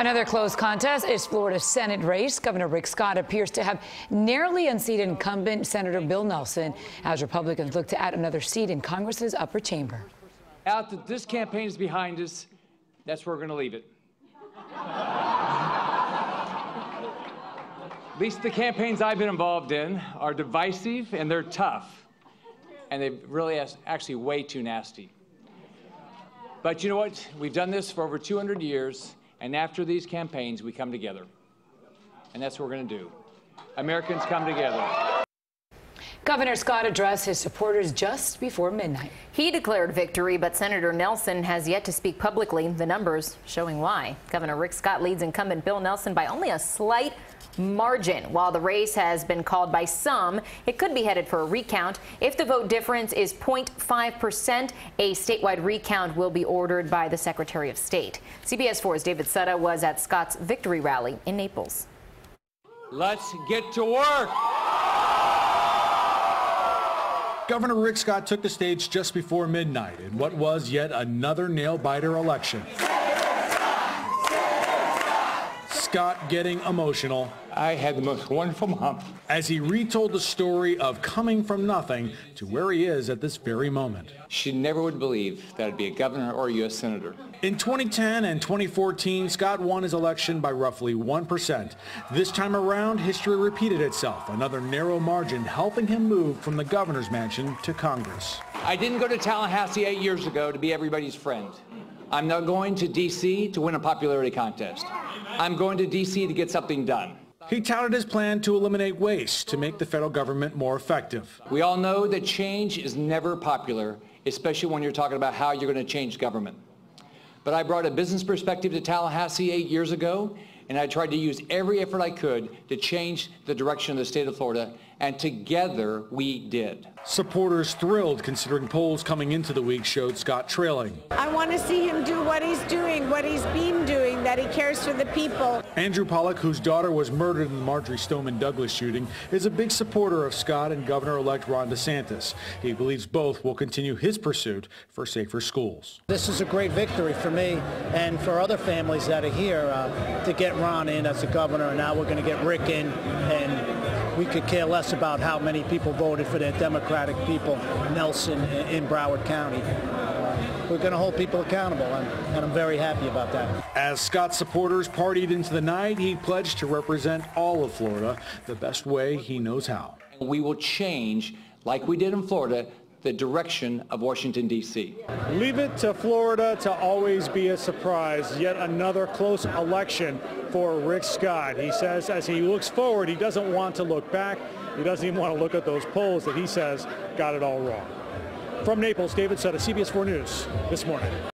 Another close contest is Florida's Senate race. Governor Rick Scott appears to have narrowly unseated incumbent Senator Bill Nelson as Republicans look to add another seat in Congress's upper chamber. Now that this campaign is behind us, that's where we're going to leave it. At least the campaigns I've been involved in are divisive and they're tough. And they really are actually way too nasty. But you know what? We've done this for over 200 years. And after these campaigns, we come together. And that's what we're going to do. Americans come together. Governor Scott addressed his supporters just before midnight. He declared victory, but Senator Nelson has yet to speak publicly, the numbers showing why. Governor Rick Scott leads incumbent Bill Nelson by only a slight margin. While the race has been called by some, it could be headed for a recount. If the vote difference is 0.5%, a statewide recount will be ordered by the Secretary of State. CBS 4's David Sutta was at Scott's victory rally in Naples. Let's get to work. Governor Rick Scott took the stage just before midnight in what was yet another nail-biter election. Scott getting emotional. I had the most wonderful mom. As he retold the story of coming from nothing to where he is at this very moment. She never would believe that I'd be a governor or a U.S. senator. In 2010 and 2014, Scott won his election by roughly 1%. This time around, history repeated itself. Another narrow margin helping him move from the governor's mansion to Congress. I didn't go to Tallahassee 8 years ago to be everybody's friend. I'm now going to D.C. to win a popularity contest. I'm going to D.C. to get something done. He touted his plan to eliminate waste to make the federal government more effective. We all know that change is never popular, especially when you're talking about how you're going to change government. But I brought a business perspective to Tallahassee 8 years ago, and I tried to use every effort I could to change the direction of the state of Florida, and together we did. Supporters thrilled considering polls coming into the week showed Scott trailing. I want to see him do what he's doing, what he's been doing, that he cares for the people. Andrew Pollack, whose daughter was murdered in the Marjorie Stoneman Douglas shooting, is a big supporter of Scott and Governor-elect Ron DeSantis. He believes both will continue his pursuit for safer schools. This is a great victory for me and for other families that are here to get Ron in as a governor, and now we're going to get Rick in, and we could care less about how many people voted for their Democratic people, Nelson in Broward County. We're going to hold people accountable, and I'm very happy about that. As Scott's supporters partied into the night, he pledged to represent all of Florida the best way he knows how. We will change, like we did in Florida, the direction of Washington, D.C. Leave it to Florida to always be a surprise. Yet another close election for Rick Scott. He says as he looks forward, he doesn't want to look back. He doesn't even want to look at those polls that he says got it all wrong. From Naples, David Sutta, CBS 4 News this morning.